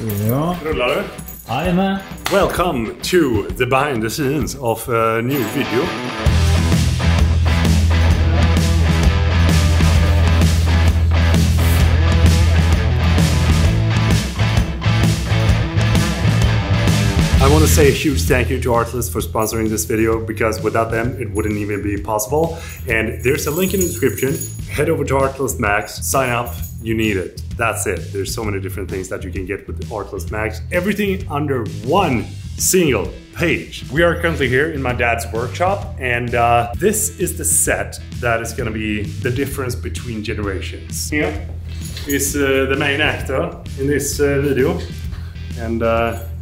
Ja. Rullar du? Jajamän. Welcome to the behind the scenes of a new video. I want to say a huge thank you to Artlist for sponsoring this video, because without them it wouldn't even be possible. And there's a link in the description. Head over to Artlist Max, sign up, you need it. That's it. There's so many different things that you can get with Artlist Max. Everything under one single page. We are currently here in my dad's workshop, and this is the set that is going to be the difference between generations. Here is the main actor in this video, and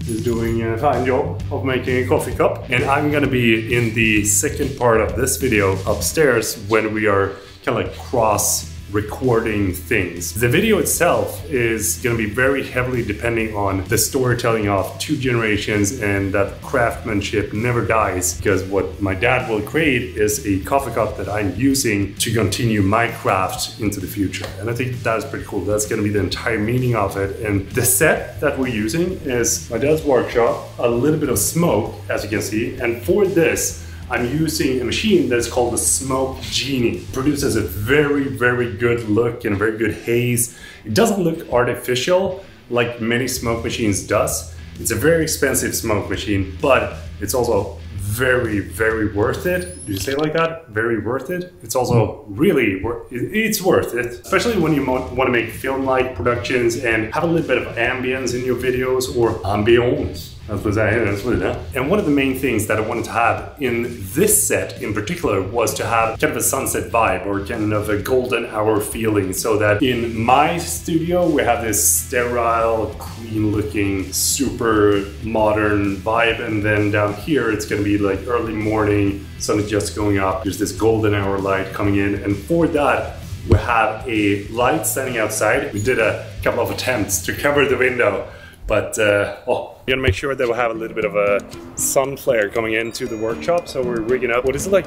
he's doing a fine job of making a coffee cup. And I'm gonna be in the second part of this video upstairs when we are kind of like cross recording things. The video itself is going to be very heavily depending on the storytelling of two generations, and that craftsmanship never dies, because what my dad will create is a coffee cup that I'm using to continue my craft into the future. And I think that's pretty cool. That's going to be the entire meaning of it. And the set that we're using is my dad's workshop, a little bit of smoke, as you can see. And for this, I'm using a machine that's called the Smoke Genie. It produces a very, very good look and a very good haze. It doesn't look artificial like many smoke machines does. It's a very expensive smoke machine, but it's also very, very worth it. Do you say it like that? Very worth it? It's also really it's worth it, especially when you want to make film-like productions and have a little bit of ambience in your videos, or ambiance. And one of the main things that I wanted to have in this set in particular was to have kind of a sunset vibe, or kind of a golden hour feeling, so that in my studio we have this sterile, clean looking, super modern vibe, and then down here it's going to be like early morning, sun is just going up, there's this golden hour light coming in. And for that we have a light standing outside. We did a couple of attempts to cover the window, but we're gonna make sure that we'll have a little bit of a sun flare coming into the workshop. So we're rigging up, what is it, like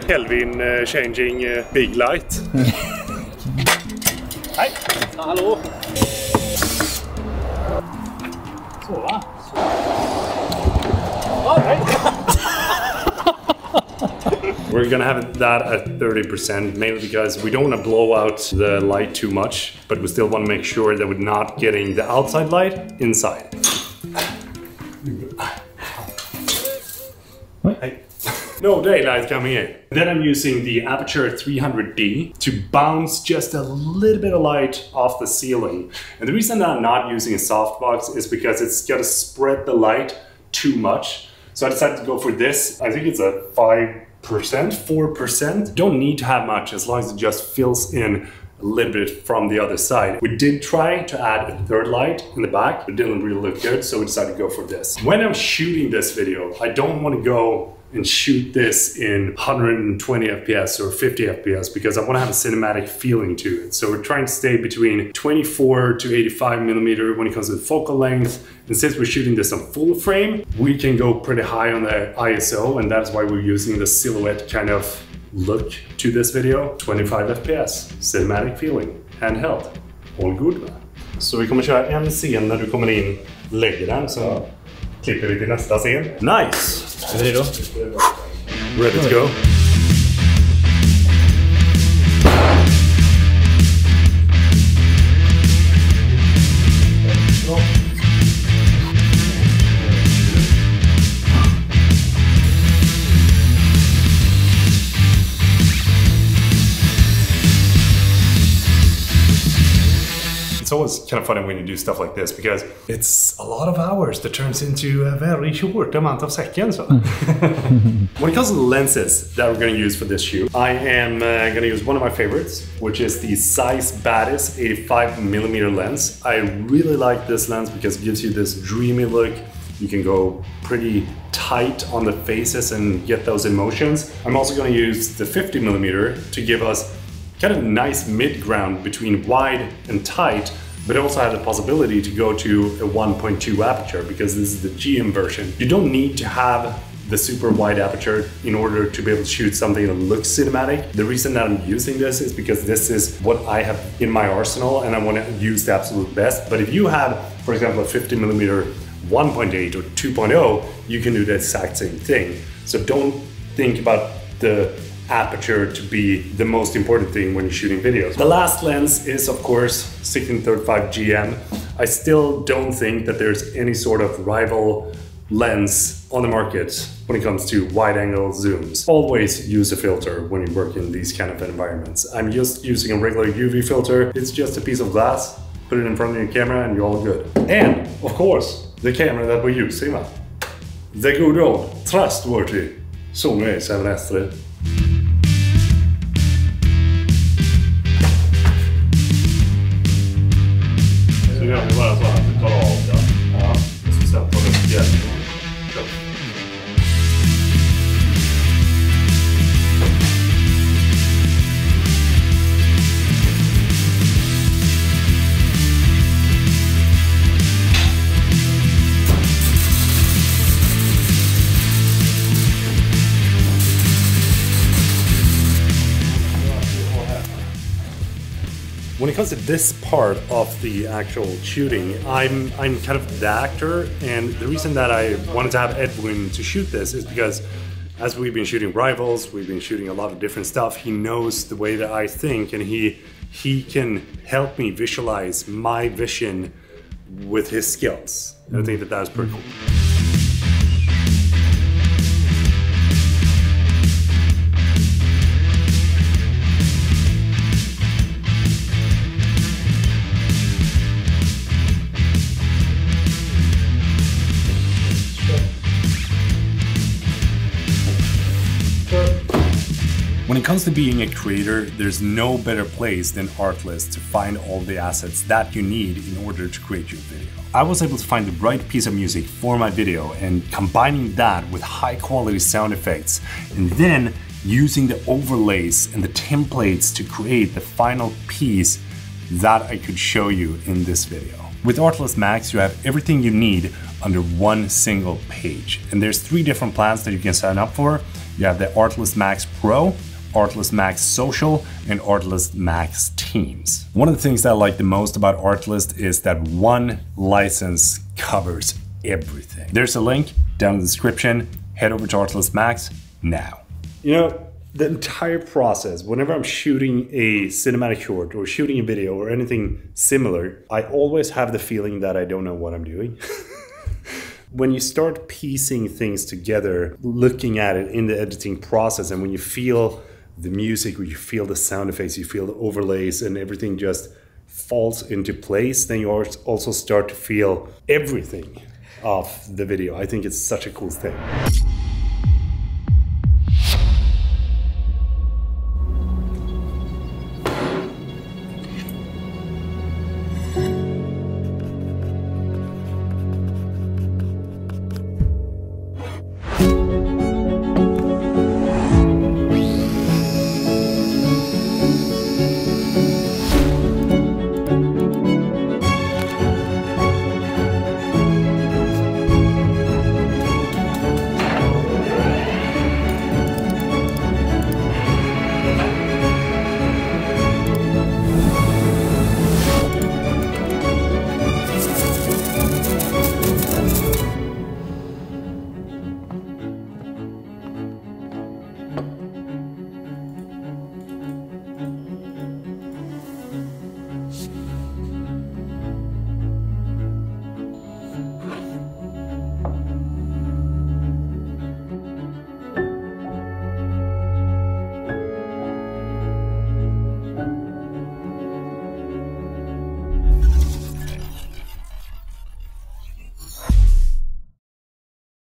Kelvin changing big light. Hi! Hallå! Så va? We're gonna have that at 30%, mainly because we don't want to blow out the light too much, but we still want to make sure that we're not getting the outside light inside. Hey. No daylight coming in. Then I'm using the Aputure 300D to bounce just a little bit of light off the ceiling. And the reason that I'm not using a softbox is because it's gonna spread the light too much. So I decided to go for this. I think it's a 4%. Don't need to have much, as long as it just fills in a little bit from the other side. We did try to add a third light in the back, but it didn't really look good, so we decided to go for this. When I'm shooting this video, I don't want to go and shoot this in 120 FPS or 50 FPS, because I want to have a cinematic feeling to it. So we're trying to stay between 24 to 85mm when it comes to focal length. And since we're shooting this on full frame, we can go pretty high on the ISO, and that's why we're using the silhouette kind of look to this video. 25 FPS, cinematic feeling, handheld, all good. Så vi kommer köra en scen när du kommer in, lägger den, så klipper vi till nästa scen. Nice! Är vi redo? Ready to go. It's always kind of funny when you do stuff like this, because it's a lot of hours that turns into a very short amount of seconds. When it comes to the lenses that we're going to use for this shoot, I am going to use one of my favorites, which is the Zeiss Batis 85mm lens. I really like this lens because it gives you this dreamy look. You can go pretty tight on the faces and get those emotions. I'm also going to use the 50mm to give us kind of a nice mid-ground between wide and tight, but also have the possibility to go to a 1.2 aperture, because this is the GM version. You don't need to have the super wide aperture in order to be able to shoot something that looks cinematic. The reason that I'm using this is because this is what I have in my arsenal and I want to use the absolute best. But if you have for example, a 50mm 1.8 or 2.0, you can do the exact same thing. So don't think about the aperture to be the most important thing when you're shooting videos. The last lens is of course 1635 GM. I still don't think that there's any sort of rival lens on the market when it comes to wide angle zooms. Always use a filter when you work in these kind of environments. I'm just using a regular UV filter. It's just a piece of glass, put it in front of your camera and you're all good. And of course, the camera that we're using, the good old trustworthy Sony A7S III. Så gör vi bara så att vi tar av den. Ja. Och så sätter vi upp igen. When it comes to this part of the actual shooting, I'm kind of the actor, and the reason that I wanted to have Edwin to shoot this is because as we've been shooting Rivals, we've been shooting a lot of different stuff, he knows the way that I think, and he can help me visualize my vision with his skills. And I think that that's pretty cool. When it comes to being a creator, there's no better place than Artlist to find all the assets that you need in order to create your video. I was able to find the right piece of music for my video and combining that with high quality sound effects and then using the overlays and the templates to create the final piece that I could show you in this video. With Artlist Max, you have everything you need under one single page. And there's 3 different plans that you can sign up for. You have the Artlist Max Pro, Artlist Max Social, and Artlist Max Teams. One of the things that I like the most about Artlist is that one license covers everything. There's a link down in the description. Head over to Artlist Max now. You know, the entire process, whenever I'm shooting a cinematic short or shooting a video or anything similar, I always have the feeling that I don't know what I'm doing. When you start piecing things together, looking at it in the editing process, and when you feel the music, when you feel the sound effects, you feel the overlays, and everything just falls into place, then you also start to feel everything of the video. I think it's such a cool thing.